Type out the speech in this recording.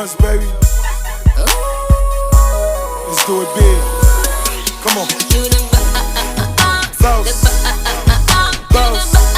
once, baby. Let's do it big. Come on. Boss. Boss.